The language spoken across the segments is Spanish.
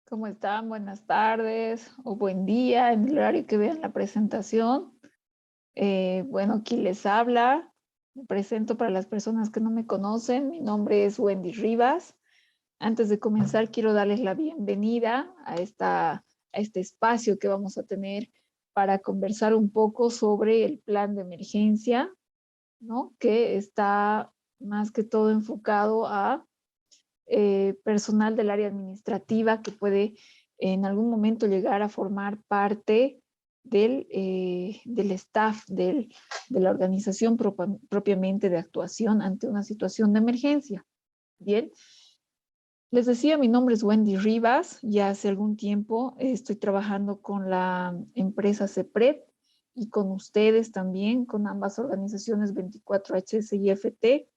¿Cómo están? Buenas tardes o buen día en el horario que vean la presentación. Bueno, aquí les habla. Me presento para las personas que no me conocen. Mi nombre es Wendy Rivas. Antes de comenzar, quiero darles la bienvenida a este espacio que vamos a tener para conversar un poco sobre el plan de emergencia, ¿no? Que está más que todo enfocado a personal del área administrativa que puede en algún momento llegar a formar parte del staff de la organización propiamente de actuación ante una situación de emergencia. Bien, les decía, mi nombre es Wendy Rivas, ya hace algún tiempo estoy trabajando con la empresa CEPRED y con ustedes también, con ambas organizaciones 24HS y FT,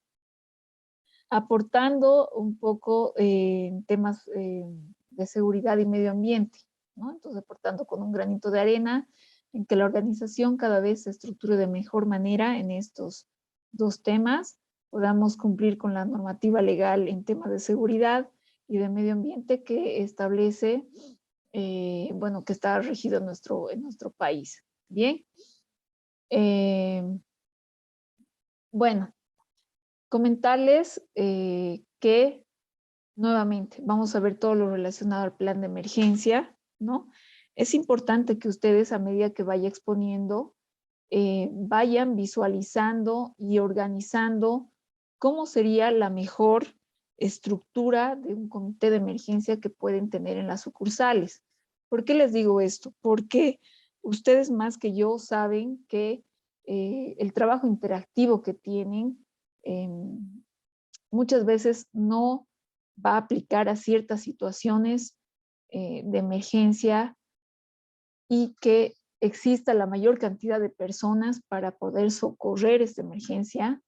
aportando un poco en temas de seguridad y medio ambiente, ¿no? Entonces, aportando con un granito de arena en que la organización cada vez se estructure de mejor manera en estos dos temas, podamos cumplir con la normativa legal en temas de seguridad y de medio ambiente que establece, bueno, que está regido en nuestro país. Bien. Eh, bueno, comentarles que nuevamente, vamos a ver todo lo relacionado al plan de emergencia, ¿no? Es importante que ustedes, a medida que vaya exponiendo, vayan visualizando y organizando cómo sería la mejor estructura de un comité de emergencia que pueden tener en las sucursales. ¿Por qué les digo esto? Porque ustedes más que yo saben que el trabajo interactivo que tienen muchas veces no va a aplicar a ciertas situaciones de emergencia y que exista la mayor cantidad de personas para poder socorrer esta emergencia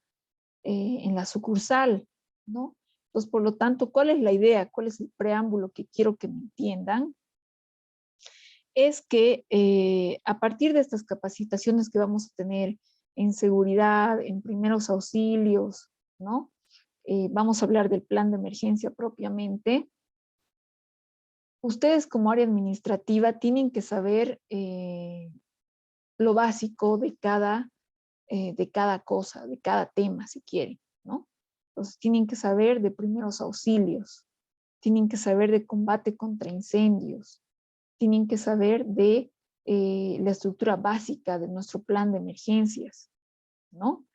en la sucursal, ¿no? Entonces, por lo tanto, ¿cuál es la idea? ¿Cuál es el preámbulo que quiero que me entiendan? Es que a partir de estas capacitaciones que vamos a tener en seguridad, en primeros auxilios, ¿no? Vamos a hablar del plan de emergencia propiamente. Ustedes como área administrativa tienen que saber lo básico de cada cosa, de cada tema, si quieren, ¿no? Entonces tienen que saber de primeros auxilios, tienen que saber de combate contra incendios, tienen que saber de la estructura básica de nuestro plan de emergencias, ¿no?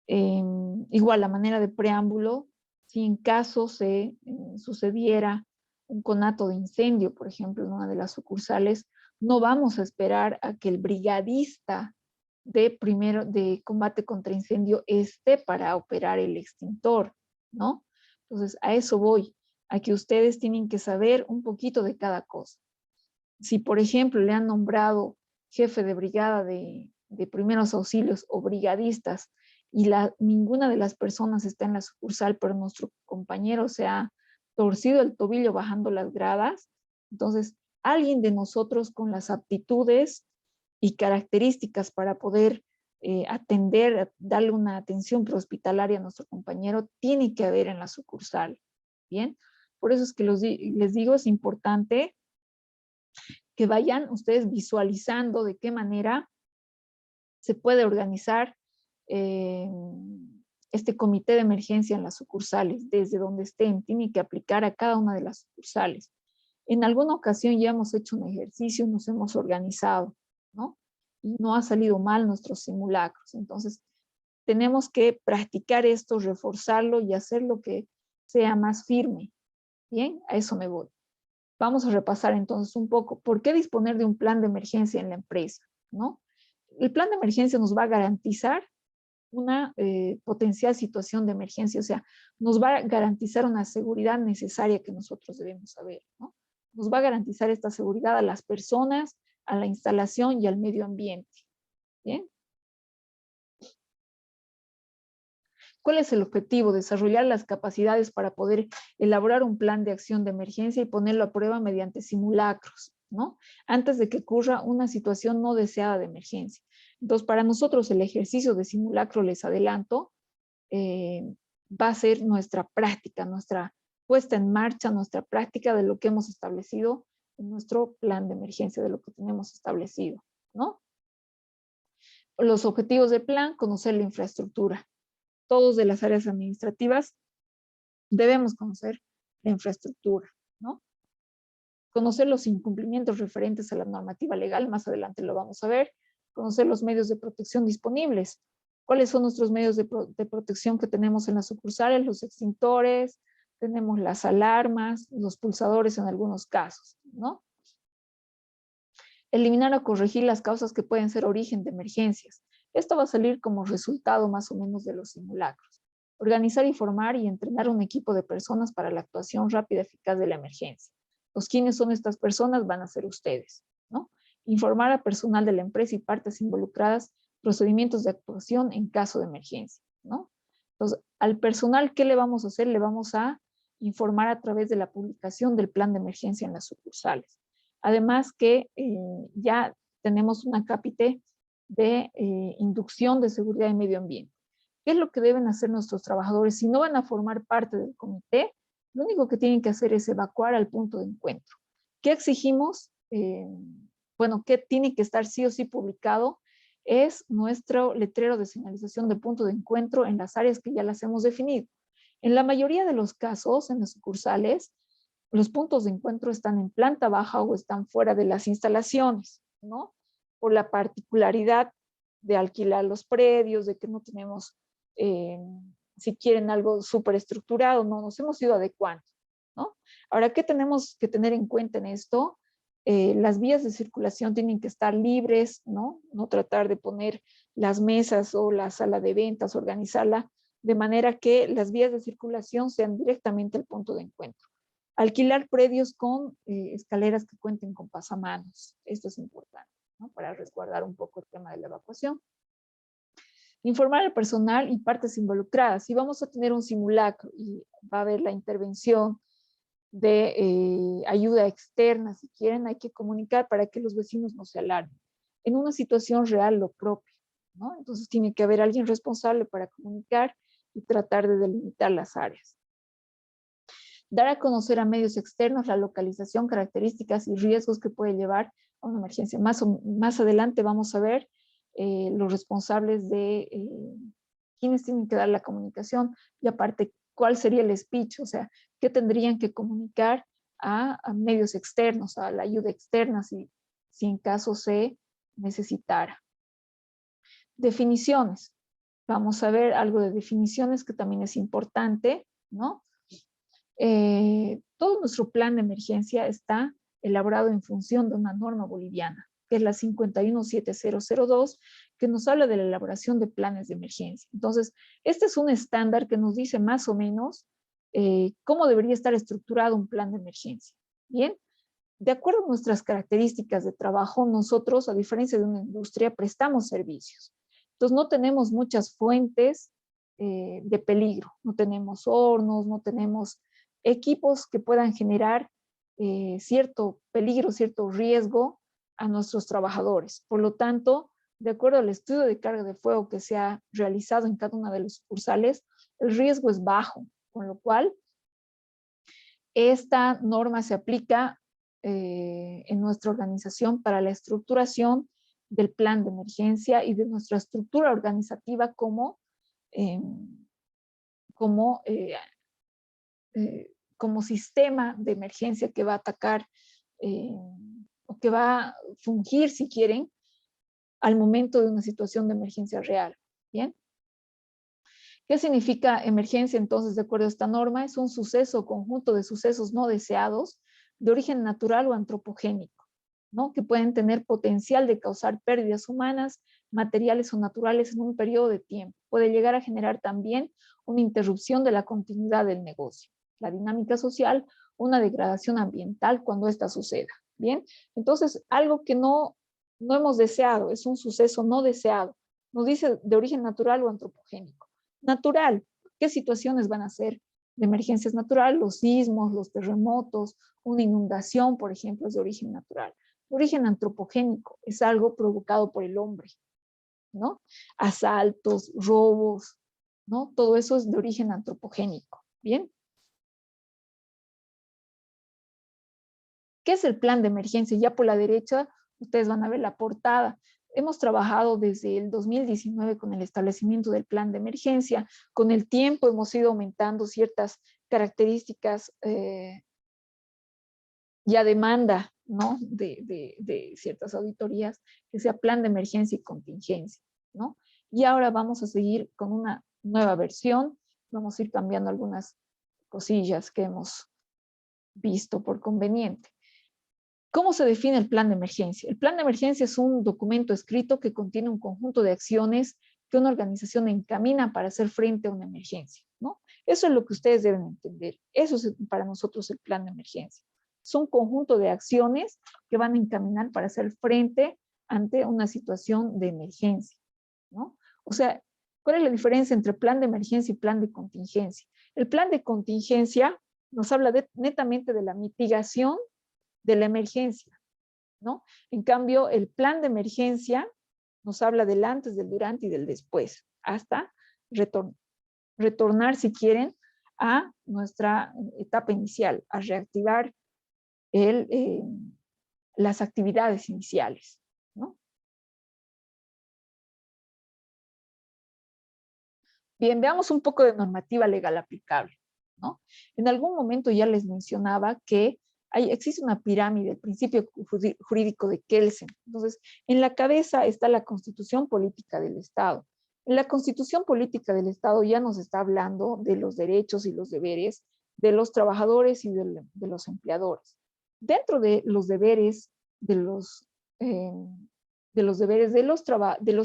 Igual la manera de preámbulo, si en caso se sucediera un conato de incendio, por ejemplo, en una de las sucursales, no vamos a esperar a que el brigadista de combate contra incendio esté para operar el extintor, ¿no? Entonces, a eso voy, a que ustedes tienen que saber un poquito de cada cosa. Si, por ejemplo, le han nombrado jefe de brigada de primeros auxilios o brigadistas y ninguna de las personas está en la sucursal, pero nuestro compañero se ha torcido el tobillo bajando las gradas, entonces alguien de nosotros con las aptitudes y características para poder atender, darle una atención prehospitalaria a nuestro compañero, tiene que haber en la sucursal. Bien, por eso es que les digo, es importante que vayan ustedes visualizando de qué manera se puede organizar eh, este comité de emergencia en las sucursales, desde donde estén, tiene que aplicar a cada una de las sucursales. En alguna ocasión ya hemos hecho un ejercicio, nos hemos organizado, ¿no? Y no ha salido mal nuestros simulacros. Entonces, tenemos que practicar esto, reforzarlo y hacerlo que sea más firme. Bien, a eso me voy. Vamos a repasar entonces un poco por qué disponer de un plan de emergencia en la empresa, ¿no? El plan de emergencia nos va a garantizar una potencial situación de emergencia, o sea, nos va a garantizar una seguridad necesaria que nosotros debemos saber, ¿no? Nos va a garantizar esta seguridad a las personas, a la instalación y al medio ambiente, ¿bien? ¿Cuál es el objetivo? Desarrollar las capacidades para poder elaborar un plan de acción de emergencia y ponerlo a prueba mediante simulacros, ¿no? Antes de que ocurra una situación no deseada de emergencia. Entonces, para nosotros el ejercicio de simulacro, les adelanto, va a ser nuestra práctica, puesta en marcha, nuestra práctica de lo que hemos establecido en nuestro plan de emergencia, de lo que tenemos establecido, ¿no? Los objetivos del plan, conocer la infraestructura. Todos de las áreas administrativas debemos conocer la infraestructura, ¿no? Conocer los incumplimientos referentes a la normativa legal, más adelante lo vamos a ver. Conocer los medios de protección disponibles. ¿Cuáles son nuestros medios de protección que tenemos en las sucursales? Los extintores, tenemos las alarmas, los pulsadores en algunos casos, ¿no? Eliminar o corregir las causas que pueden ser origen de emergencias. Esto va a salir como resultado más o menos de los simulacros. Organizar y formar y entrenar un equipo de personas para la actuación rápida y eficaz de la emergencia. Los quiénes son estas personas van a ser ustedes, ¿no? Informar al personal de la empresa y partes involucradas procedimientos de actuación en caso de emergencia, ¿no? Entonces, al personal, ¿qué le vamos a hacer? Le vamos a informar a través de la publicación del plan de emergencia en las sucursales. Además que ya tenemos una cápite de inducción de seguridad y medio ambiente. ¿Qué es lo que deben hacer nuestros trabajadores? Si no van a formar parte del comité, lo único que tienen que hacer es evacuar al punto de encuentro. ¿Qué exigimos? Bueno, ¿qué tiene que estar sí o sí publicado? Es nuestro letrero de señalización de punto de encuentro en las áreas que ya las hemos definido. En la mayoría de los casos, en las sucursales, los puntos de encuentro están en planta baja o están fuera de las instalaciones, ¿no? Por la particularidad de alquilar los predios, de que no tenemos, si quieren algo súper estructurado, no nos hemos ido adecuando, ¿no? Ahora, ¿qué tenemos que tener en cuenta en esto? Las vías de circulación tienen que estar libres, ¿no? No tratar de poner las mesas o la sala de ventas, organizarla de manera que las vías de circulación sean directamente el punto de encuentro. Alquilar predios con escaleras que cuenten con pasamanos. Esto es importante, ¿no? Para resguardar un poco el tema de la evacuación. Informar al personal y partes involucradas. Si vamos a tener un simulacro y va a haber la intervención de ayuda externa, si quieren, hay que comunicar para que los vecinos no se alarmen. En una situación real, lo propio, ¿no? Entonces tiene que haber alguien responsable para comunicar y tratar de delimitar las áreas. Dar a conocer a medios externos la localización, características y riesgos que puede llevar a una emergencia. Más adelante vamos a ver los responsables de quiénes tienen que dar la comunicación y aparte cuál sería el speech, o sea, qué tendrían que comunicar a medios externos, a la ayuda externa, si en caso se necesitara. Definiciones. Vamos a ver algo de definiciones que también es importante, ¿no? Todo nuestro plan de emergencia está elaborado en función de una norma boliviana, que es la 517002, que nos habla de la elaboración de planes de emergencia. Entonces, este es un estándar que nos dice más o menos cómo debería estar estructurado un plan de emergencia. Bien, de acuerdo a nuestras características de trabajo, nosotros, a diferencia de una industria, prestamos servicios. Entonces, no tenemos muchas fuentes de peligro, no tenemos hornos, no tenemos equipos que puedan generar cierto peligro, cierto riesgo a nuestros trabajadores. Por lo tanto, de acuerdo al estudio de carga de fuego que se ha realizado en cada una de las sucursales, el riesgo es bajo, con lo cual esta norma se aplica en nuestra organización para la estructuración del plan de emergencia y de nuestra estructura organizativa como sistema de emergencia que va a atacar o que va a fungir, si quieren, al momento de una situación de emergencia real. ¿Bien? ¿Qué significa emergencia entonces de acuerdo a esta norma? Es un suceso o conjunto de sucesos no deseados de origen natural o antropogénico, ¿no? Que pueden tener potencial de causar pérdidas humanas, materiales o naturales en un periodo de tiempo. Puede llegar a generar también una interrupción de la continuidad del negocio, la dinámica social, una degradación ambiental cuando esta suceda. Bien, entonces algo que no hemos deseado, es un suceso no deseado. Nos dice de origen natural o antropogénico. Natural, ¿qué situaciones van a ser de emergencias naturales? Los sismos, los terremotos, una inundación, por ejemplo, es de origen natural. De origen antropogénico es algo provocado por el hombre, ¿no? Asaltos, robos, ¿no? Todo eso es de origen antropogénico, ¿bien? ¿Qué es el plan de emergencia? Ya por la derecha ustedes van a ver la portada. Hemos trabajado desde el 2019 con el establecimiento del plan de emergencia. Con el tiempo hemos ido aumentando ciertas características y a demanda, ¿no? de ciertas auditorías, que sea plan de emergencia y contingencia, ¿no? Y ahora vamos a seguir con una nueva versión, vamos a ir cambiando algunas cosillas que hemos visto por conveniente. ¿Cómo se define el plan de emergencia? El plan de emergencia es un documento escrito que contiene un conjunto de acciones que una organización encamina para hacer frente a una emergencia, ¿no? Eso es lo que ustedes deben entender. Eso es para nosotros el plan de emergencia. Es un conjunto de acciones que van a encaminar para hacer frente ante una situación de emergencia, ¿no? O sea, ¿cuál es la diferencia entre plan de emergencia y plan de contingencia? El plan de contingencia nos habla netamente de la mitigación de la emergencia, ¿no? En cambio, el plan de emergencia nos habla del antes, del durante y del después, hasta retornar, si quieren, a nuestra etapa inicial, a reactivar las actividades iniciales, ¿no? Bien, veamos un poco de normativa legal aplicable, ¿no? En algún momento ya les mencionaba que existe una pirámide, el principio jurídico de Kelsen. Entonces, en la cabeza está la Constitución Política del Estado. En la Constitución Política del Estado ya nos está hablando de los derechos y los deberes de los trabajadores y de los empleadores. Dentro de los deberes de los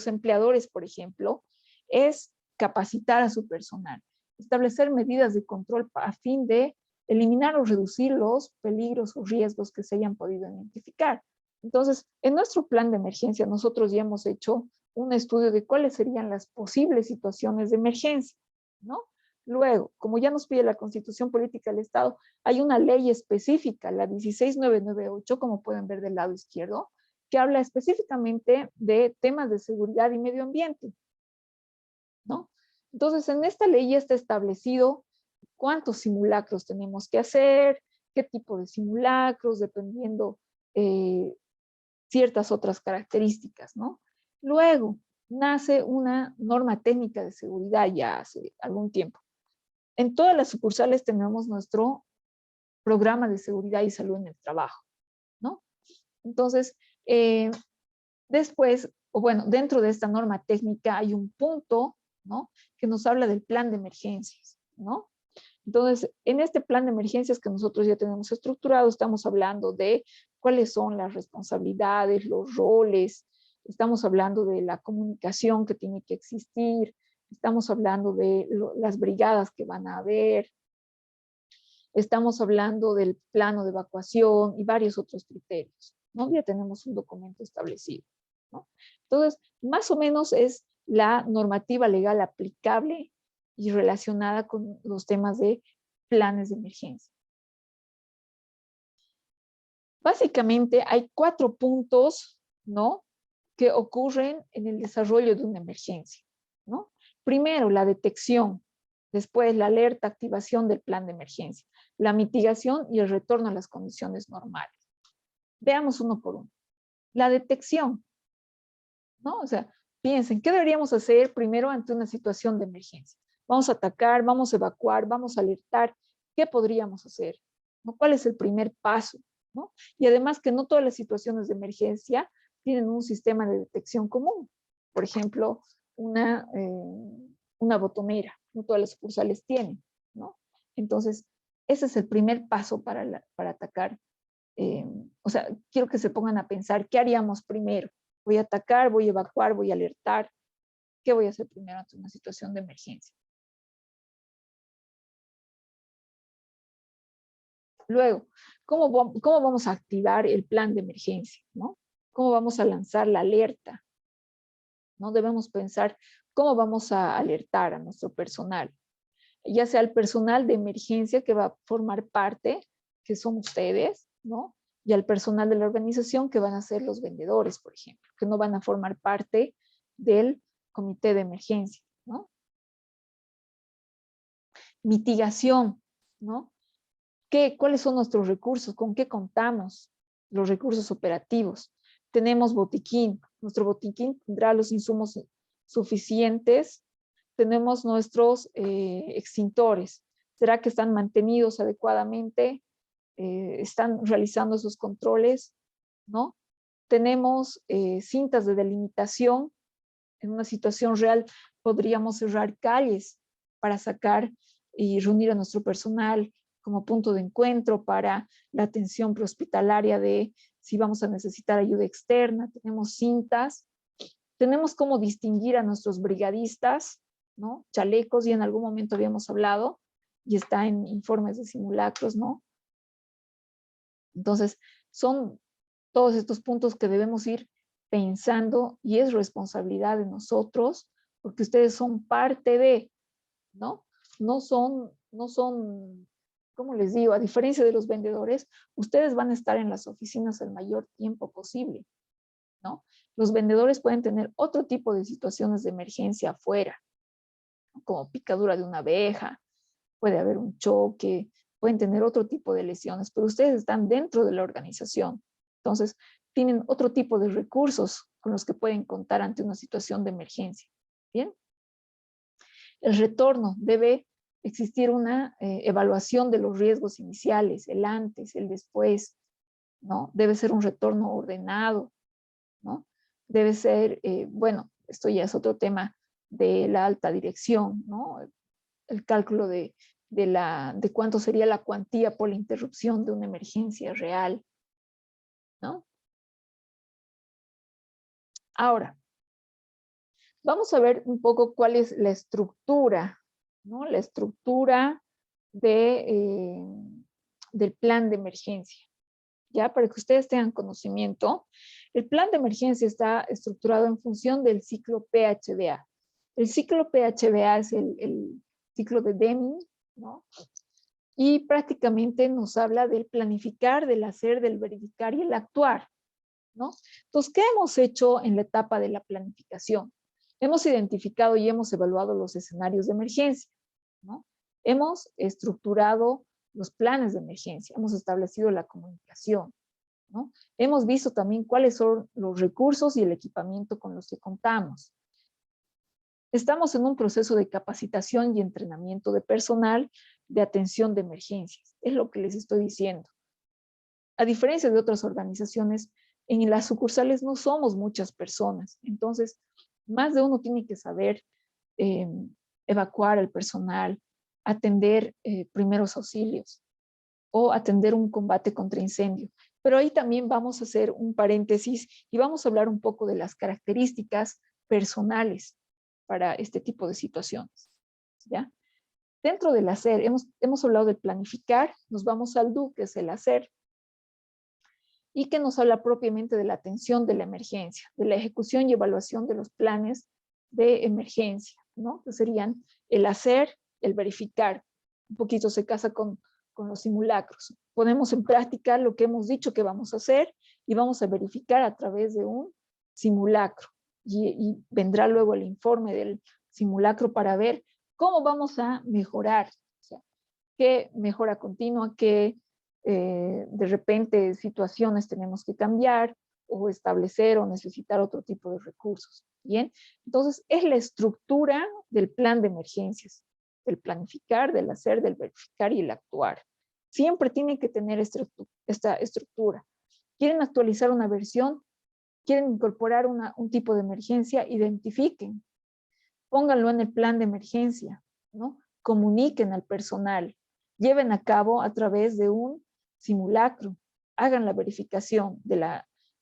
empleadores, por ejemplo, es capacitar a su personal, establecer medidas de control a fin de eliminar o reducir los peligros o riesgos que se hayan podido identificar. Entonces, en nuestro plan de emergencia, nosotros ya hemos hecho un estudio de cuáles serían las posibles situaciones de emergencia, ¿no? Luego, como ya nos pide la Constitución Política del Estado, hay una ley específica, la 16998, como pueden ver del lado izquierdo, que habla específicamente de temas de seguridad y medio ambiente, ¿no? Entonces, en esta ley ya está establecido cuántos simulacros tenemos que hacer, qué tipo de simulacros, dependiendo ciertas otras características, ¿no? Luego, nace una norma técnica de seguridad ya hace algún tiempo. En todas las sucursales tenemos nuestro programa de seguridad y salud en el trabajo, ¿no? Entonces, después, o bueno, dentro de esta norma técnica hay un punto, ¿no? Que nos habla del plan de emergencias, ¿no? Entonces, en este plan de emergencias que nosotros ya tenemos estructurado, estamos hablando de cuáles son las responsabilidades, los roles, estamos hablando de la comunicación que tiene que existir, estamos hablando de las brigadas que van a haber, estamos hablando del plano de evacuación y varios otros criterios, ¿no? Ya tenemos un documento establecido, ¿no? Entonces, más o menos es la normativa legal aplicable y relacionada con los temas de planes de emergencia. Básicamente hay 4 puntos, ¿no?, que ocurren en el desarrollo de una emergencia, ¿no? Primero, la detección, después la alerta, activación del plan de emergencia, la mitigación y el retorno a las condiciones normales. Veamos uno por uno. La detección, ¿no? O sea, piensen, ¿qué deberíamos hacer primero ante una situación de emergencia? Vamos a atacar, vamos a evacuar, vamos a alertar. ¿Qué podríamos hacer? ¿No? ¿Cuál es el primer paso? ¿No? Y además que no todas las situaciones de emergencia tienen un sistema de detección común. Por ejemplo, una botonera, no todas las sucursales tienen, ¿no? Entonces, ese es el primer paso para atacar. O sea, quiero que se pongan a pensar, ¿qué haríamos primero? ¿Voy a atacar, voy a evacuar, voy a alertar? ¿Qué voy a hacer primero ante una situación de emergencia? Luego, ¿cómo vamos a activar el plan de emergencia? ¿No? ¿Cómo vamos a lanzar la alerta? ¿No? Debemos pensar cómo vamos a alertar a nuestro personal, ya sea el personal de emergencia que va a formar parte, que son ustedes, ¿no? Y al personal de la organización que van a ser los vendedores, por ejemplo, que no van a formar parte del comité de emergencia, ¿no? Mitigación, ¿no? ¿Cuáles son nuestros recursos? ¿Con qué contamos? Los recursos operativos. Tenemos botiquín. Nuestro botiquín tendrá los insumos suficientes. Tenemos nuestros extintores. ¿Será que están mantenidos adecuadamente? ¿Están realizando esos controles? ¿No? Tenemos cintas de delimitación. En una situación real podríamos cerrar calles para sacar y reunir a nuestro personal como punto de encuentro para la atención prehospitalaria de si vamos a necesitar ayuda externa. Tenemos cintas. Tenemos cómo distinguir a nuestros brigadistas, ¿no? Chalecos, y en algún momento habíamos hablado, y está en informes de simulacros, ¿no? Entonces, son todos estos puntos que debemos ir pensando, y es responsabilidad de nosotros, porque ustedes son parte de, ¿no? No son, ¿cómo les digo? A diferencia de los vendedores, ustedes van a estar en las oficinas el mayor tiempo posible, ¿no? Los vendedores pueden tener otro tipo de situaciones de emergencia afuera, como picadura de una abeja, puede haber un choque, pueden tener otro tipo de lesiones, pero ustedes están dentro de la organización. Entonces, tienen otro tipo de recursos con los que pueden contar ante una situación de emergencia. ¿Bien? El retorno, debe existir una evaluación de los riesgos iniciales, el antes, el después, ¿no? Debe ser un retorno ordenado, ¿no? Debe ser, bueno, esto ya es otro tema de la alta dirección, ¿no? El cálculo de cuánto sería la cuantía por la interrupción de una emergencia real, ¿no? Ahora, vamos a ver un poco cuál es la estructura, ¿no? La estructura del plan de emergencia, ¿ya? Para que ustedes tengan conocimiento, el plan de emergencia está estructurado en función del ciclo PHBA. El ciclo PHBA es el ciclo de Deming, ¿no? Y prácticamente nos habla del planificar, del hacer, del verificar y el actuar, ¿no? Entonces, ¿qué hemos hecho en la etapa de la planificación? Hemos identificado y hemos evaluado los escenarios de emergencia, ¿no? Hemos estructurado los planes de emergencia, hemos establecido la comunicación, ¿no? Hemos visto también cuáles son los recursos y el equipamiento con los que contamos. Estamos en un proceso de capacitación y entrenamiento de personal de atención de emergencias. Es lo que les estoy diciendo. A diferencia de otras organizaciones, en las sucursales no somos muchas personas. Entonces, más de uno tiene que saber evacuar al personal, atender primeros auxilios o atender un combate contra incendio. Pero ahí también vamos a hacer un paréntesis y vamos a hablar un poco de las características personales para este tipo de situaciones, ¿ya? Dentro del hacer, hemos hablado de planificar, nos vamos al DO, que es el hacer, y que nos habla propiamente de la atención de la emergencia, de la ejecución y evaluación de los planes de emergencia, ¿no? Que serían el hacer, el verificar. Un poquito se casa con los simulacros. Ponemos en práctica lo que hemos dicho que vamos a hacer y vamos a verificar a través de un simulacro. Y vendrá luego el informe del simulacro para ver cómo vamos a mejorar, o sea, qué mejora continua, qué de repente situaciones tenemos que cambiar o establecer o necesitar otro tipo de recursos. Bien, entonces es la estructura del plan de emergencias, del planificar, del hacer, del verificar y el actuar. Siempre tienen que tener esta estructura. ¿Quieren actualizar una versión? ¿Quieren incorporar un tipo de emergencia? Identifiquen, pónganlo en el plan de emergencia, ¿no? Comuniquen al personal, lleven a cabo a través de un simulacro, hagan la verificación de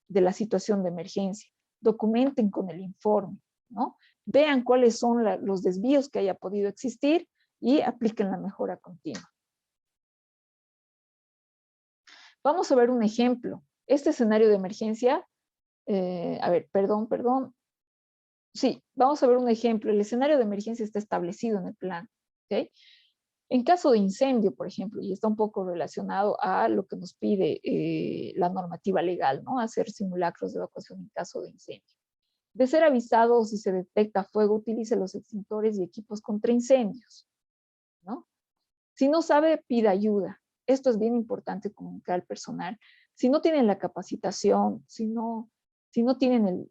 la situación de emergencia, documenten con el informe, ¿no? Vean cuáles son los desvíos que haya podido existir y apliquen la mejora continua. Vamos a ver un ejemplo. Este escenario de emergencia, a ver, perdón. Sí, vamos a ver un ejemplo. El escenario de emergencia está establecido en el plan, ¿ok? En caso de incendio, por ejemplo, y está un poco relacionado a lo que nos pide la normativa legal, ¿no? Hacer simulacros de evacuación en caso de incendio. De ser avisado o si se detecta fuego, utilice los extintores y equipos contra incendios, ¿no? Si no sabe, pida ayuda. esto es bien importante comunicar al personal. Si no tienen la capacitación, si no tienen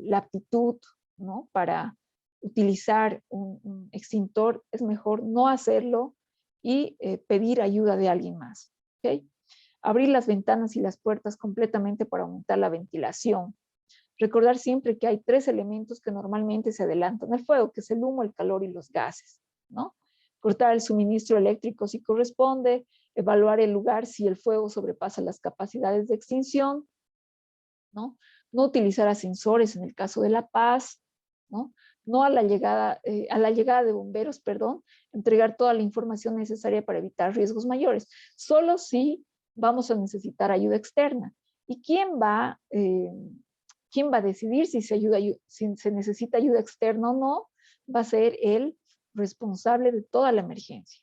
la aptitud, ¿no?, para utilizar un extintor, es mejor no hacerlo y pedir ayuda de alguien más. ¿Okay? Abrir las ventanas y las puertas completamente para aumentar la ventilación. Recordar siempre que hay 3 elementos que normalmente se adelantan al fuego, que es el humo, el calor y los gases, ¿no? Cortar el suministro eléctrico si corresponde, evaluar el lugar si el fuego sobrepasa las capacidades de extinción, ¿no? No utilizar ascensores en el caso de La Paz, ¿no? No a la llegada de bomberos, perdón, entregar toda la información necesaria para evitar riesgos mayores, solo si vamos a necesitar ayuda externa. ¿Y quién va a decidir si se necesita ayuda externa o no? Va a ser el responsable de toda la emergencia,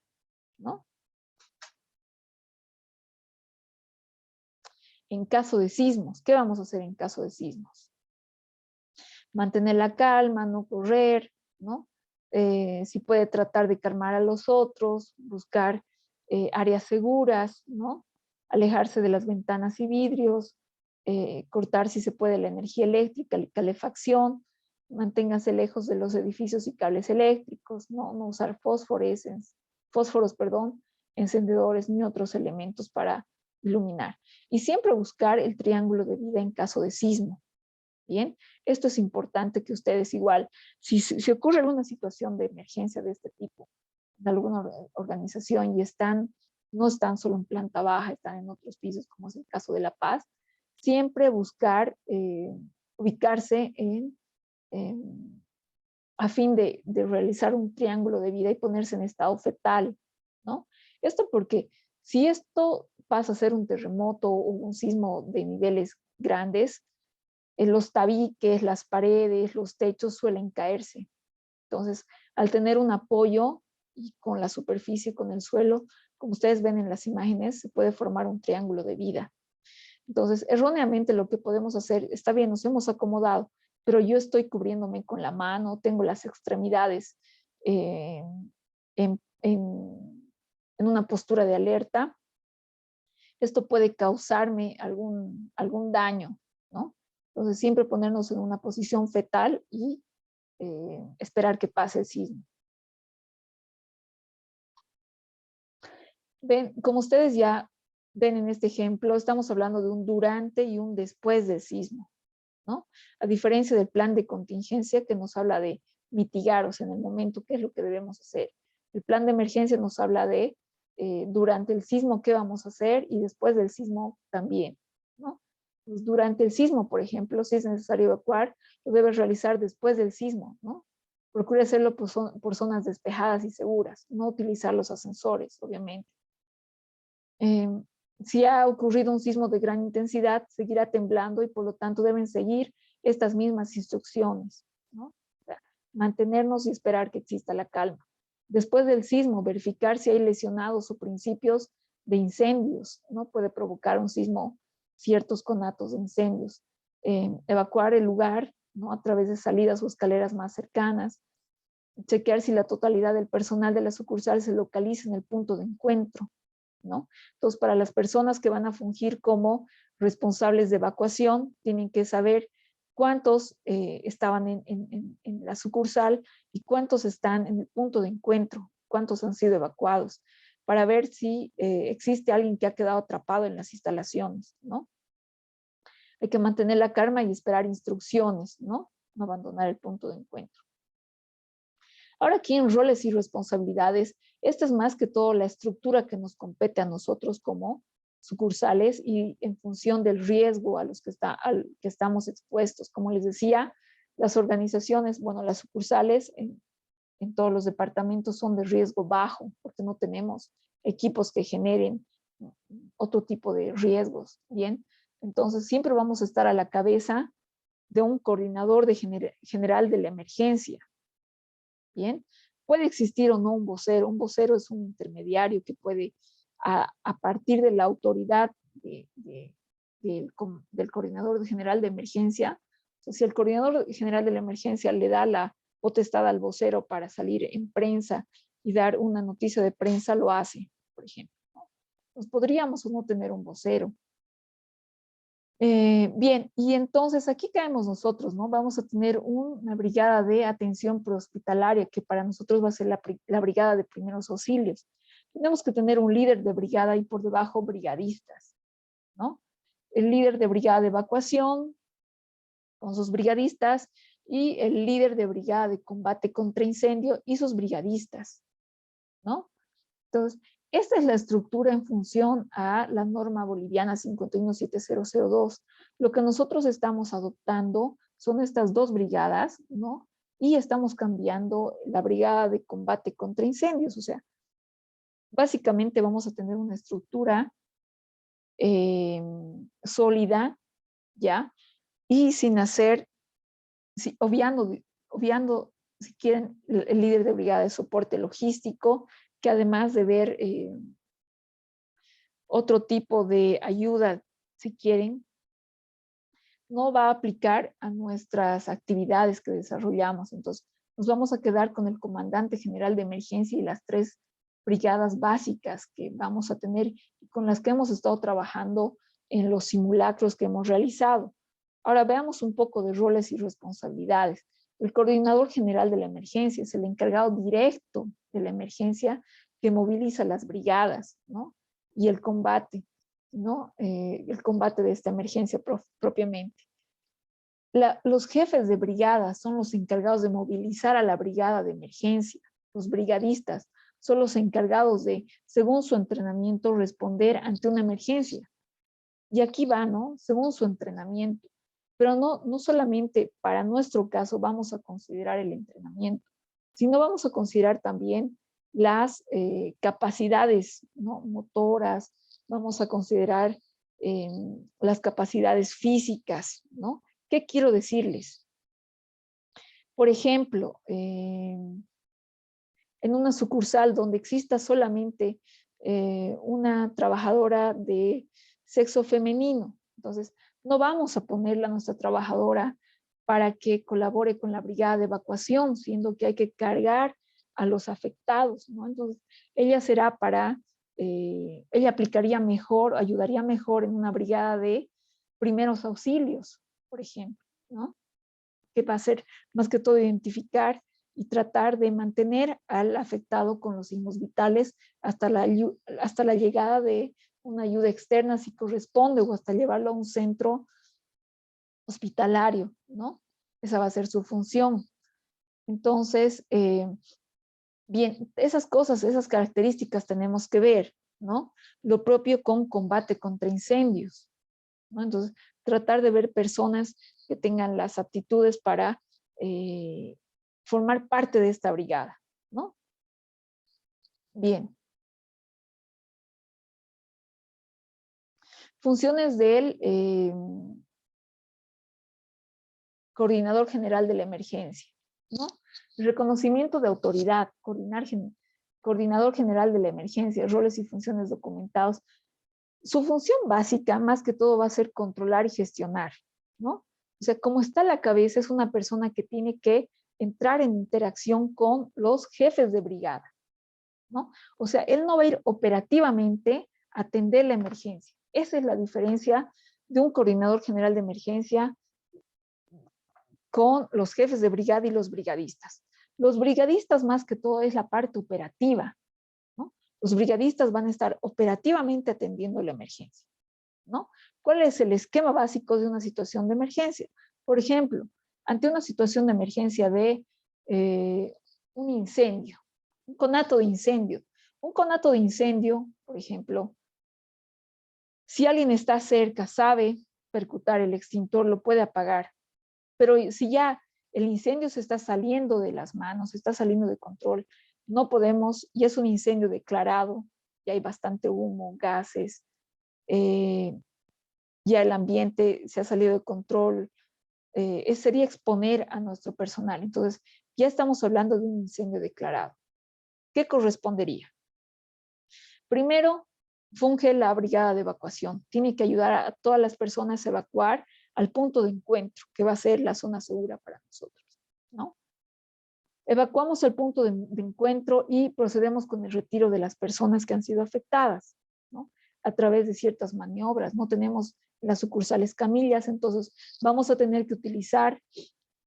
¿no? En caso de sismos, ¿qué vamos a hacer en caso de sismos? Mantener la calma, no correr, ¿no? Si puede tratar de calmar a los otros, buscar áreas seguras, ¿no? Alejarse de las ventanas y vidrios, cortar si se puede la energía eléctrica, la calefacción, manténganse lejos de los edificios y cables eléctricos, no usar fósforos, encendedores ni otros elementos para iluminar. Y siempre buscar el triángulo de vida en caso de sismo. Bien, esto es importante que ustedes igual, si ocurre alguna situación de emergencia de este tipo, en alguna organización y no están solo en planta baja, están en otros pisos, como es el caso de La Paz, siempre buscar ubicarse a fin de realizar un triángulo de vida y ponerse en estado fetal, ¿no? Esto porque si esto pasa a ser un terremoto o un sismo de niveles grandes, los tabiques, las paredes, los techos suelen caerse. Entonces, al tener un apoyo y con la superficie, con el suelo, como ustedes ven en las imágenes, se puede formar un triángulo de vida. Entonces, erróneamente lo que podemos hacer, está bien, nos hemos acomodado, pero yo estoy cubriéndome con la mano, tengo las extremidades en una postura de alerta. Esto puede causarme algún daño, ¿no? Entonces, siempre ponernos en una posición fetal y esperar que pase el sismo. Ven, como ustedes ya ven en este ejemplo, estamos hablando de un durante y un después del sismo, ¿no? A diferencia del plan de contingencia que nos habla de mitigar, o sea, en el momento, qué es lo que debemos hacer. El plan de emergencia nos habla de durante el sismo qué vamos a hacer y después del sismo también, ¿no? Pues durante el sismo, por ejemplo, si es necesario evacuar, lo debes realizar después del sismo, ¿no? Procure hacerlo por zonas despejadas y seguras, no utilizar los ascensores, obviamente. Si ha ocurrido un sismo de gran intensidad, seguirá temblando y por lo tanto deben seguir estas mismas instrucciones, ¿no? O sea, mantenernos y esperar que exista la calma. Después del sismo, verificar si hay lesionados o principios de incendios, ¿no? Puede provocar un sismo ciertos conatos de incendios. Evacuar el lugar, ¿no? A través de salidas o escaleras más cercanas. Chequear si la totalidad del personal de la sucursal se localiza en el punto de encuentro, ¿no? Entonces, para las personas que van a fungir como responsables de evacuación, tienen que saber cuántos estaban en la sucursal y cuántos están en el punto de encuentro, cuántos han sido evacuados, para ver si existe alguien que ha quedado atrapado en las instalaciones, ¿no? Hay que mantener la calma y esperar instrucciones, ¿no? No abandonar el punto de encuentro. Ahora aquí en roles y responsabilidades, esta es más que todo la estructura que nos compete a nosotros como sucursales y en función del riesgo al que estamos expuestos. Como les decía, las organizaciones, bueno, las sucursales en todos los departamentos son de riesgo bajo porque no tenemos equipos que generen otro tipo de riesgos, ¿bien? Entonces siempre vamos a estar a la cabeza de un coordinador general de la emergencia. Bien, puede existir o no un vocero. Un vocero es un intermediario que puede, a partir de la autoridad del coordinador general de emergencia, o sea, si el coordinador general de la emergencia le da la potestad al vocero para salir en prensa y dar una noticia de prensa, lo hace, por ejemplo, ¿no? Pues podríamos o no tener un vocero. Bien, y entonces aquí caemos nosotros, ¿no? Vamos a tener una brigada de atención prehospitalaria, que para nosotros va a ser la brigada de primeros auxilios. Tenemos que tener un líder de brigada y por debajo brigadistas, ¿no? El líder de brigada de evacuación con sus brigadistas y el líder de brigada de combate contra incendio y sus brigadistas, ¿no? Entonces, esta es la estructura en función a la norma boliviana 517002. Lo que nosotros estamos adoptando son estas dos brigadas, ¿no? Y estamos cambiando la brigada de combate contra incendios. O sea, básicamente vamos a tener una estructura sólida, ¿ya? Y sin hacer, obviando, si quieren, el líder de brigada de soporte logístico, que además de ver otro tipo de ayuda, si quieren, no va a aplicar a nuestras actividades que desarrollamos. Entonces, nos vamos a quedar con el comandante general de emergencia y las 3 brigadas básicas que vamos a tener y con las que hemos estado trabajando en los simulacros que hemos realizado. Ahora veamos un poco de roles y responsabilidades. El coordinador general de la emergencia es el encargado directo de la emergencia que moviliza las brigadas, ¿no? Y el combate, ¿no? El combate de esta emergencia propiamente. Los jefes de brigada son los encargados de movilizar a la brigada de emergencia. Los brigadistas son los encargados de, según su entrenamiento, responder ante una emergencia. Y aquí va, ¿no? Según su entrenamiento. Pero no solamente para nuestro caso vamos a considerar el entrenamiento, sino vamos a considerar también las capacidades, ¿no? Motoras, vamos a considerar las capacidades físicas, ¿no? ¿Qué quiero decirles? Por ejemplo, en una sucursal donde exista solamente una trabajadora de sexo femenino, entonces no vamos a ponerla a nuestra trabajadora para que colabore con la brigada de evacuación, siendo que hay que cargar a los afectados, ¿no? Entonces, ella será ella aplicaría mejor, ayudaría mejor en una brigada de primeros auxilios, por ejemplo, ¿no? Que va a ser más que todo identificar y tratar de mantener al afectado con los signos vitales hasta la llegada de una ayuda externa si corresponde o hasta llevarlo a un centro hospitalario, ¿no? Esa va a ser su función. Entonces, bien, esas cosas, esas características tenemos que ver, ¿no? Lo propio con combate contra incendios, ¿no? Entonces, tratar de ver personas que tengan las aptitudes para formar parte de esta brigada, ¿no? Bien. Funciones del coordinador general de la emergencia, ¿no? Reconocimiento de autoridad, coordinador general de la emergencia, roles y funciones documentados. Su función básica, más que todo, va a ser controlar y gestionar, ¿no? O sea, como está la cabeza, es una persona que tiene que entrar en interacción con los jefes de brigada, ¿no? O sea, él no va a ir operativamente a atender la emergencia. Esa es la diferencia de un coordinador general de emergencia con los jefes de brigada y los brigadistas. Los brigadistas, más que todo, es la parte operativa, ¿no? Los brigadistas van a estar operativamente atendiendo la emergencia, ¿no? ¿Cuál es el esquema básico de una situación de emergencia? Por ejemplo, ante una situación de emergencia de un incendio, un conato de incendio. Un conato de incendio, por ejemplo, si alguien está cerca, sabe percutar el extintor, lo puede apagar. Pero si ya el incendio se está saliendo de las manos, se está saliendo de control, no podemos, y es un incendio declarado, ya hay bastante humo, gases, ya el ambiente se ha salido de control, sería exponer a nuestro personal. Entonces, ya estamos hablando de un incendio declarado. ¿Qué correspondería? Primero, funge la brigada de evacuación. Tiene que ayudar a todas las personas a evacuar al punto de encuentro, que va a ser la zona segura para nosotros, ¿no? Evacuamos el punto de encuentro y procedemos con el retiro de las personas que han sido afectadas, ¿no? a través de ciertas maniobras. No tenemos las sucursales camillas, entonces vamos a tener que utilizar,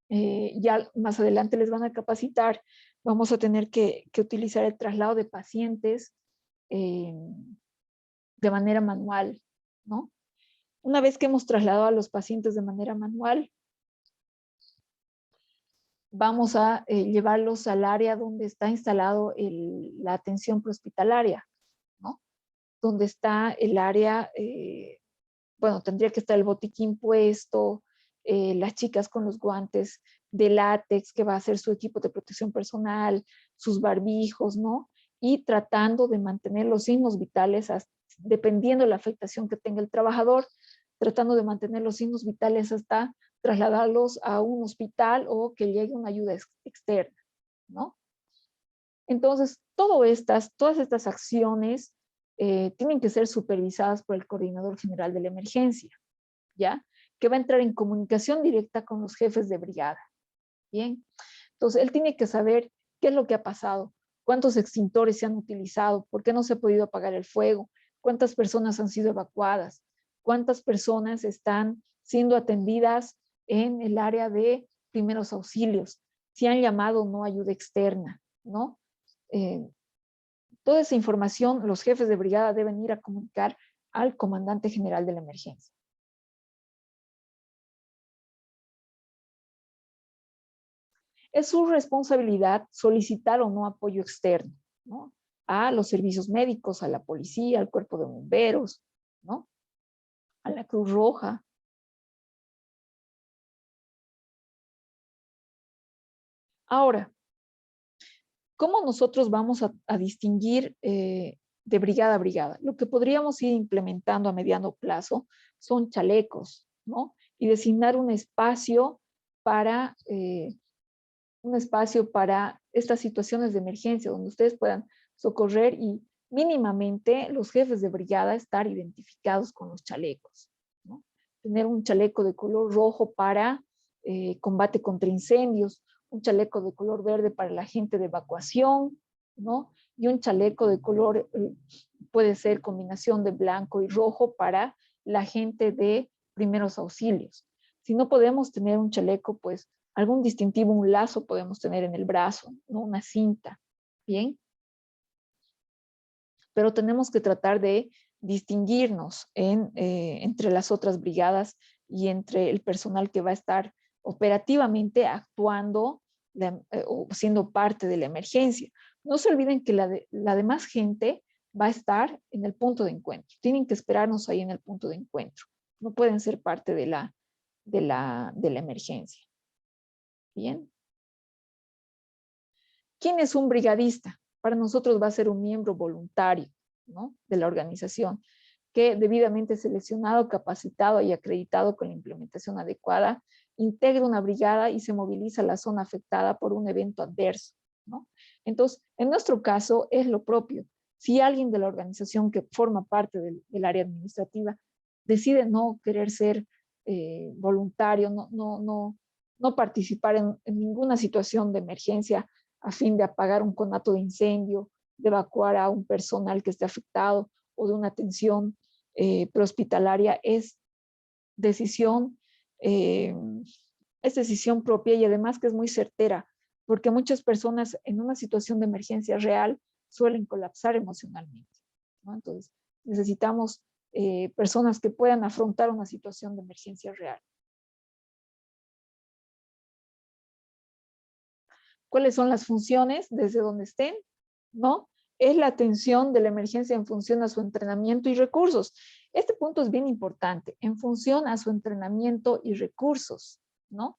ya más adelante les van a capacitar, vamos a tener que utilizar el traslado de pacientes de manera manual, ¿no? Una vez que hemos trasladado a los pacientes de manera manual, vamos a llevarlos al área donde está instalado la atención prehospitalaria, ¿no? Donde está el área, bueno, tendría que estar el botiquín puesto, las chicas con los guantes de látex, que va a ser su equipo de protección personal, sus barbijos, ¿no? Y tratando de mantener los signos vitales, dependiendo de la afectación que tenga el trabajador, tratando de mantener los signos vitales hasta trasladarlos a un hospital o que llegue una ayuda externa, ¿no? Entonces, todas estas acciones tienen que ser supervisadas por el coordinador general de la emergencia, ¿ya? Que va a entrar en comunicación directa con los jefes de brigada, ¿bien? Entonces, él tiene que saber qué es lo que ha pasado, cuántos extintores se han utilizado, por qué no se ha podido apagar el fuego, cuántas personas han sido evacuadas, cuántas personas están siendo atendidas en el área de primeros auxilios, si han llamado o no ayuda externa, ¿no? Toda esa información los jefes de brigada deben ir a comunicar al comandante general de la emergencia. Es su responsabilidad solicitar o no apoyo externo, ¿no? A los servicios médicos, a la policía, al cuerpo de bomberos, ¿no? A la Cruz Roja. Ahora, ¿cómo nosotros vamos a distinguir de brigada a brigada? Lo que podríamos ir implementando a mediano plazo son chalecos, ¿no? Y designar un espacio para estas situaciones de emergencia donde ustedes puedan socorrer y mínimamente los jefes de brigada estar identificados con los chalecos, ¿no? Tener un chaleco de color rojo para combate contra incendios, un chaleco de color verde para la gente de evacuación, ¿no? Y un chaleco de color, puede ser combinación de blanco y rojo para la gente de primeros auxilios. Si no podemos tener un chaleco, pues algún distintivo, un lazo podemos tener en el brazo, ¿no? Una cinta, ¿bien? Pero tenemos que tratar de distinguirnos entre las otras brigadas y entre el personal que va a estar operativamente actuando o siendo parte de la emergencia. No se olviden que la demás gente va a estar en el punto de encuentro. Tienen que esperarnos ahí en el punto de encuentro. No pueden ser parte de la emergencia. Bien. ¿Quién es un brigadista? Para nosotros va a ser un miembro voluntario, ¿no? De la organización, que debidamente seleccionado, capacitado y acreditado con la implementación adecuada, integra una brigada y se moviliza a la zona afectada por un evento adverso, ¿no? Entonces, en nuestro caso es lo propio. Si alguien de la organización que forma parte del área administrativa decide no querer ser voluntario, no participar en ninguna situación de emergencia, a fin de apagar un conato de incendio, de evacuar a un personal que esté afectado o de una atención prehospitalaria, decisión, eh, es decisión propia y además que es muy certera, porque muchas personas en una situación de emergencia real suelen colapsar emocionalmente, ¿no? Entonces, necesitamos personas que puedan afrontar una situación de emergencia real. ¿Cuáles son las funciones desde donde estén? ¿No? Es la atención de la emergencia en función a su entrenamiento y recursos. Este punto es bien importante, en función a su entrenamiento y recursos, ¿no?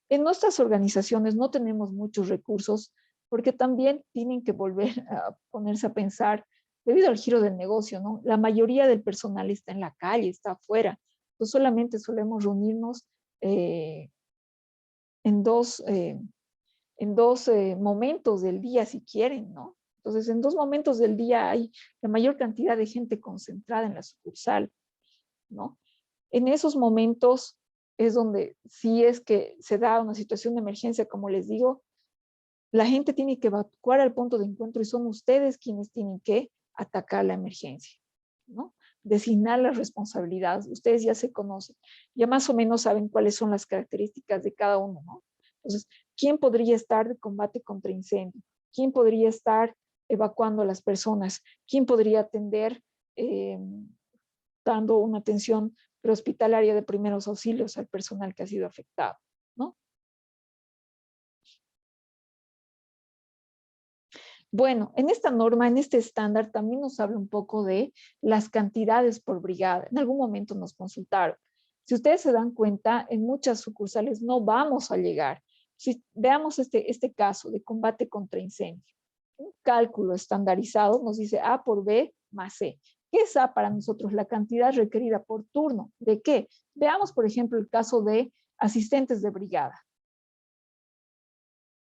En nuestras organizaciones no tenemos muchos recursos porque también tienen que volver a ponerse a pensar debido al giro del negocio, ¿no? La mayoría del personal está en la calle, está afuera. Pues solamente solemos reunirnos en dos momentos del día si quieren, ¿no? Entonces, en 2 momentos del día hay la mayor cantidad de gente concentrada en la sucursal, ¿no? En esos momentos es donde, si es que se da una situación de emergencia, como les digo, la gente tiene que evacuar al punto de encuentro y son ustedes quienes tienen que atacar la emergencia, ¿no? Designar las responsabilidades. Ustedes ya se conocen, ya más o menos saben cuáles son las características de cada uno, ¿no? Entonces, ¿quién podría estar de combate contra incendio? ¿Quién podría estar evacuando a las personas? ¿Quién podría atender, dando una atención prehospitalaria de primeros auxilios al personal que ha sido afectado, ¿no? Bueno, en esta norma, en este estándar, también nos habla un poco de las cantidades por brigada. En algún momento nos consultaron. Si ustedes se dan cuenta, en muchas sucursales no vamos a llegar. Si veamos este caso de combate contra incendio, un cálculo estandarizado nos dice A por B más C. ¿Qué es A para nosotros? La cantidad requerida por turno. ¿De qué? Veamos, por ejemplo, el caso de asistentes de brigada.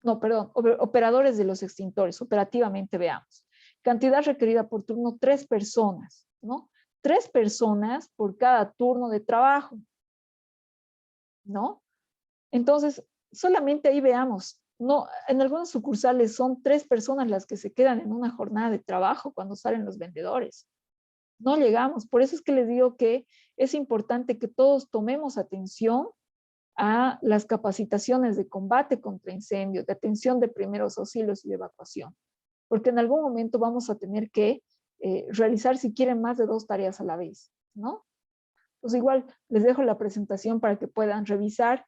No, perdón, operadores de los extintores, operativamente veamos. Cantidad requerida por turno, 3 personas, ¿no? 3 personas por cada turno de trabajo, ¿no? Entonces, solamente ahí veamos, no, en algunas sucursales son 3 personas las que se quedan en una jornada de trabajo cuando salen los vendedores. No llegamos, por eso es que les digo que es importante que todos tomemos atención a las capacitaciones de combate contra incendios, de atención de primeros auxilios y de evacuación, porque en algún momento vamos a tener que realizar, si quieren, más de 2 tareas a la vez, ¿no? Pues igual les dejo la presentación para que puedan revisar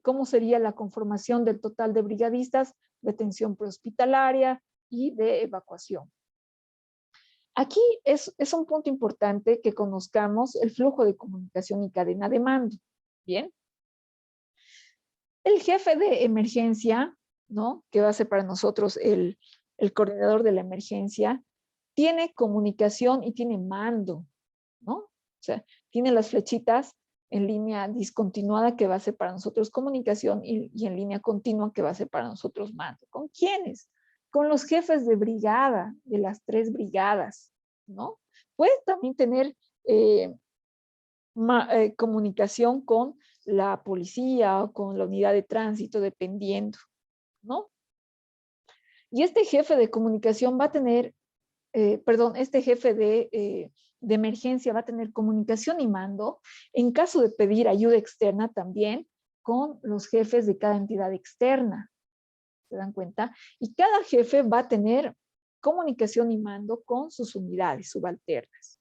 cómo sería la conformación del total de brigadistas de atención prehospitalaria y de evacuación. Aquí es un punto importante que conozcamos el flujo de comunicación y cadena de mando, ¿bien? El jefe de emergencia, ¿no? Que va a ser para nosotros el coordinador de la emergencia, tiene comunicación y tiene mando, ¿no? O sea, tiene las flechitas en línea discontinuada que va a ser para nosotros comunicación y en línea continua que va a ser para nosotros mando. ¿Con quiénes? Con los jefes de brigada, de las 3 brigadas, ¿no? Puede también tener comunicación con la policía o con la unidad de tránsito, dependiendo, ¿no? Y este jefe de comunicación va a tener, este jefe de emergencia va a tener comunicación y mando en caso de pedir ayuda externa también con los jefes de cada entidad externa, ¿se dan cuenta? Y cada jefe va a tener comunicación y mando con sus unidades subalternas,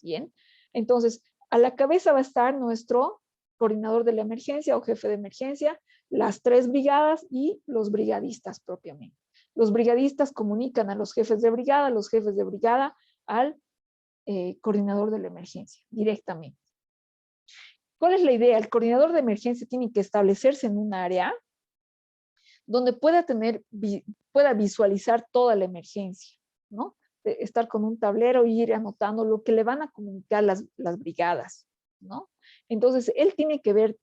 ¿bien? Entonces, a la cabeza va a estar nuestro coordinador de la emergencia o jefe de emergencia, las 3 brigadas y los brigadistas propiamente. Los brigadistas comunican a los jefes de brigada al coordinador de la emergencia directamente. ¿Cuál es la idea? El coordinador de emergencia tiene que establecerse en un área donde pueda visualizar toda la emergencia, ¿no? Estar con un tablero e ir anotando lo que le van a comunicar las brigadas, ¿no? Entonces, él tiene que ver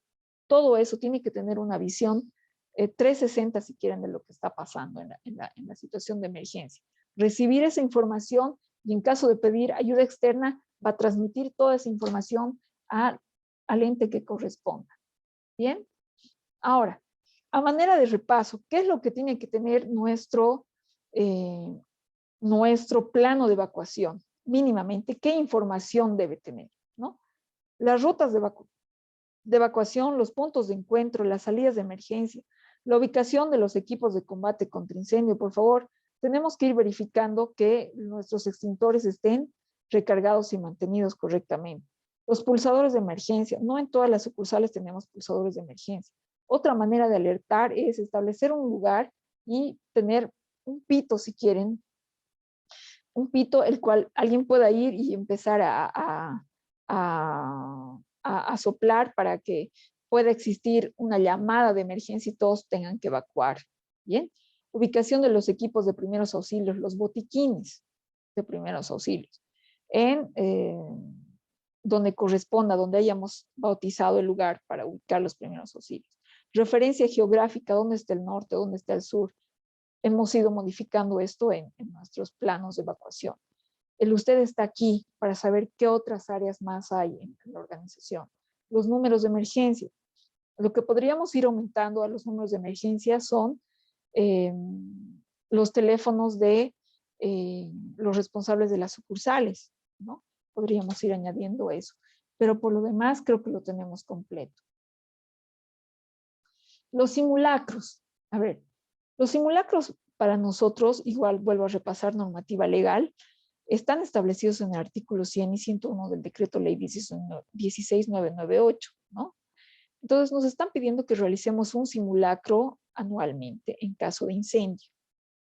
todo eso, tiene que tener una visión 360, si quieren, de lo que está pasando en la situación de emergencia. Recibir esa información y en caso de pedir ayuda externa, va a transmitir toda esa información al ente que corresponda. ¿Bien? Ahora, a manera de repaso, ¿qué es lo que tiene que tener nuestro plano de evacuación? Mínimamente, ¿qué información debe tener? ¿No? Las rutas de evacuación, los puntos de encuentro, las salidas de emergencia, la ubicación de los equipos de combate contra incendio. Por favor, tenemos que ir verificando que nuestros extintores estén recargados y mantenidos correctamente. Los pulsadores de emergencia. No en todas las sucursales tenemos pulsadores de emergencia. Otra manera de alertar es establecer un lugar y tener un pito, si quieren, un pito el cual alguien pueda ir y empezar a soplar para que pueda existir una llamada de emergencia y todos tengan que evacuar. Bien, ubicación de los equipos de primeros auxilios, los botiquines de primeros auxilios, en donde corresponda, donde hayamos bautizado el lugar para ubicar los primeros auxilios. Referencia geográfica, dónde está el norte, dónde está el sur. Hemos ido modificando esto en nuestros planos de evacuación. El usted está aquí para saber qué otras áreas más hay en la organización. Los números de emergencia. Lo que podríamos ir aumentando a los números de emergencia son los teléfonos de los responsables de las sucursales, ¿no? Podríamos ir añadiendo eso. Pero por lo demás creo que lo tenemos completo. Los simulacros. A ver, los simulacros para nosotros, igual vuelvo a repasar normativa legal, están establecidos en el artículo 100 y 101 del decreto ley 16998, ¿no? Entonces nos están pidiendo que realicemos un simulacro anualmente en caso de incendio,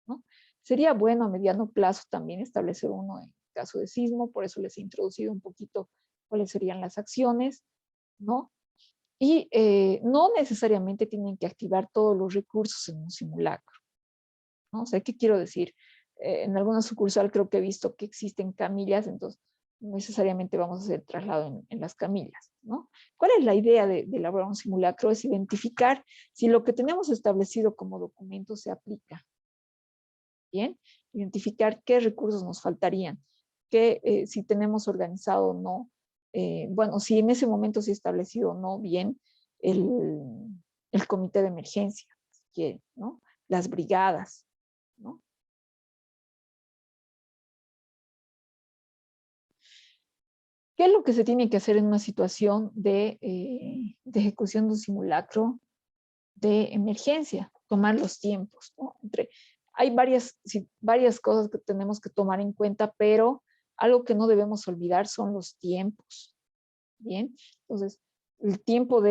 ¿no? Sería bueno a mediano plazo también establecer uno en caso de sismo, por eso les he introducido un poquito cuáles serían las acciones, ¿no? Y no necesariamente tienen que activar todos los recursos en un simulacro, ¿no? O sea, ¿qué quiero decir? En alguna sucursal creo que he visto que existen camillas, entonces no necesariamente vamos a hacer traslado en las camillas, ¿no? ¿Cuál es la idea de elaborar un simulacro? Es identificar si lo que tenemos establecido como documento se aplica. Bien, identificar qué recursos nos faltarían, que si tenemos organizado o no, bueno, si en ese momento se ha establecido o no bien el comité de emergencia, si quiere, ¿no? Las brigadas, ¿no? ¿Qué es lo que se tiene que hacer en una situación de ejecución de un simulacro de emergencia? Tomar los tiempos, ¿no? Hay varias cosas que tenemos que tomar en cuenta, pero algo que no debemos olvidar son los tiempos. Bien, entonces, el tiempo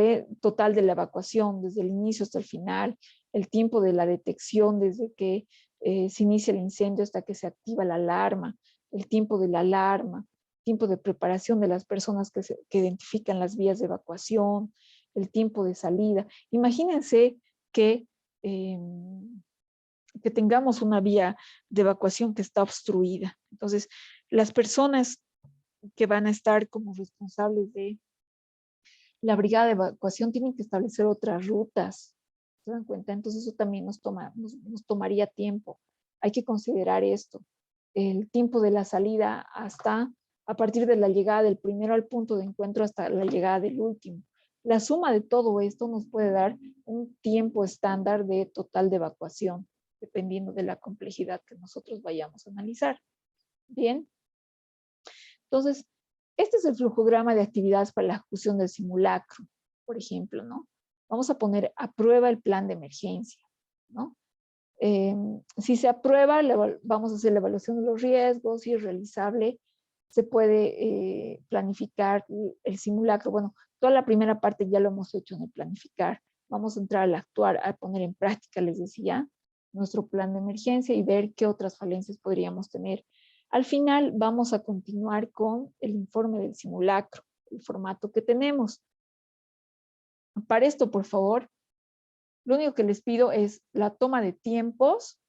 total de la evacuación, desde el inicio hasta el final, el tiempo de la detección, desde que se inicia el incendio hasta que se activa la alarma, el tiempo de la alarma, tiempo de preparación de las personas que identifican las vías de evacuación, el tiempo de salida. Imagínense que, eh, que tengamos una vía de evacuación que está obstruida. Entonces, las personas que van a estar como responsables de la brigada de evacuación tienen que establecer otras rutas. ¿Se dan cuenta? Entonces eso también nos tomaría tiempo. Hay que considerar esto. El tiempo de la salida hasta, a partir de la llegada del primero al punto de encuentro hasta la llegada del último. La suma de todo esto nos puede dar un tiempo estándar de total de evacuación, dependiendo de la complejidad que nosotros vayamos a analizar. Bien. Entonces, este es el flujograma de actividades para la ejecución del simulacro, por ejemplo, ¿no? Vamos a poner a prueba el plan de emergencia, ¿no? Si se aprueba, vamos a hacer la evaluación de los riesgos, si es realizable, se puede planificar el simulacro. Bueno, toda la primera parte ya lo hemos hecho en el planificar. Vamos a entrar al actuar, a poner en práctica, les decía, nuestro plan de emergencia y ver qué otras falencias podríamos tener. Al final vamos a continuar con el informe del simulacro, el formato que tenemos. Para esto, por favor, lo único que les pido es la toma de tiempos,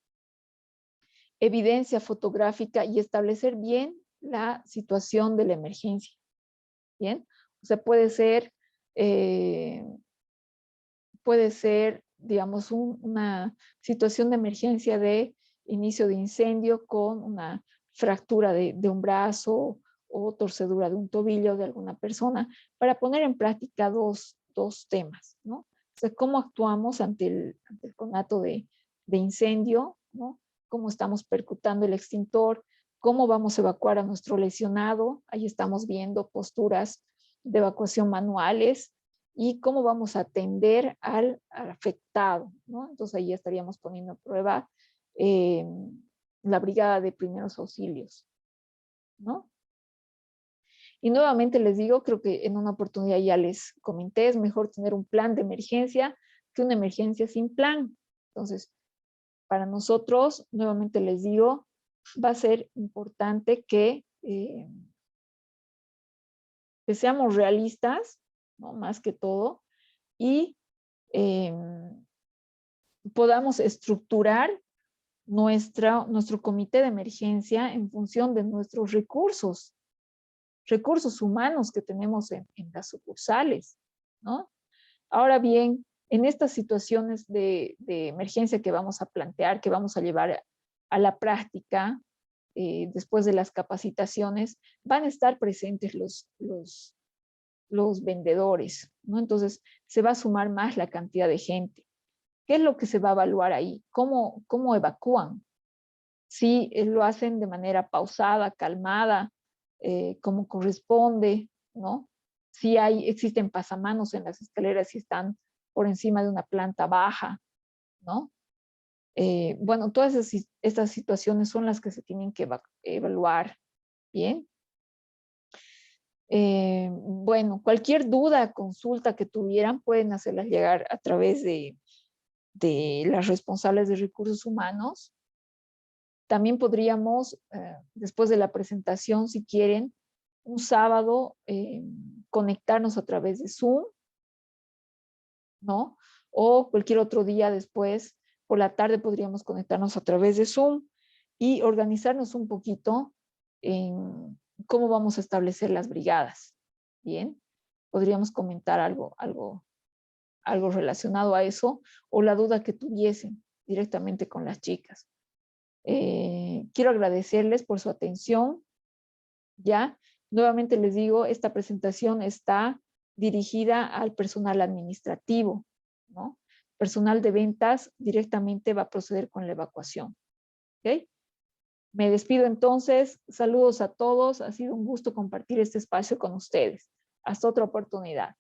evidencia fotográfica y establecer bien la situación de la emergencia. ¿Bien? O sea, puede ser, digamos, una situación de emergencia de inicio de incendio con una fractura de un brazo o torcedura de un tobillo de alguna persona, para poner en práctica dos temas, ¿no? O sea, cómo actuamos ante el conato de incendio, ¿no? Cómo estamos percutando el extintor, cómo vamos a evacuar a nuestro lesionado. Ahí estamos viendo posturas de evacuación manuales, y cómo vamos a atender al afectado, ¿no? Entonces ahí estaríamos poniendo a prueba la brigada de primeros auxilios, ¿no? Y nuevamente les digo, creo que en una oportunidad ya les comenté, es mejor tener un plan de emergencia que una emergencia sin plan. Entonces, para nosotros, nuevamente les digo, va a ser importante que seamos realistas, ¿no? Más que todo, y podamos estructurar nuestro comité de emergencia en función de nuestros recursos humanos que tenemos en las sucursales, ¿no? Ahora bien, en estas situaciones de emergencia que vamos a plantear, que vamos a llevar a la práctica después de las capacitaciones, van a estar presentes los vendedores, ¿no? Entonces, se va a sumar más la cantidad de gente. ¿Qué es lo que se va a evaluar ahí? ¿Cómo evacúan? Si lo hacen de manera pausada, calmada, como corresponde, ¿no? Si existen pasamanos en las escaleras, si están por encima de una planta baja, ¿no? Bueno, todas estas situaciones son las que se tienen que evaluar, ¿bien? Bueno, cualquier duda, consulta que tuvieran, pueden hacerlas llegar a través de las responsables de recursos humanos. También podríamos, después de la presentación, si quieren, un sábado, conectarnos a través de Zoom, ¿no? O cualquier otro día después, por la tarde, podríamos conectarnos a través de Zoom y organizarnos un poquito en cómo vamos a establecer las brigadas. Bien, podríamos comentar algo relacionado a eso o la duda que tuviesen directamente con las chicas. Quiero agradecerles por su atención. Ya, nuevamente les digo, esta presentación está dirigida al personal administrativo, ¿no? Personal de ventas directamente va a proceder con la evacuación. ¿Ok? Me despido entonces. Saludos a todos. Ha sido un gusto compartir este espacio con ustedes. Hasta otra oportunidad.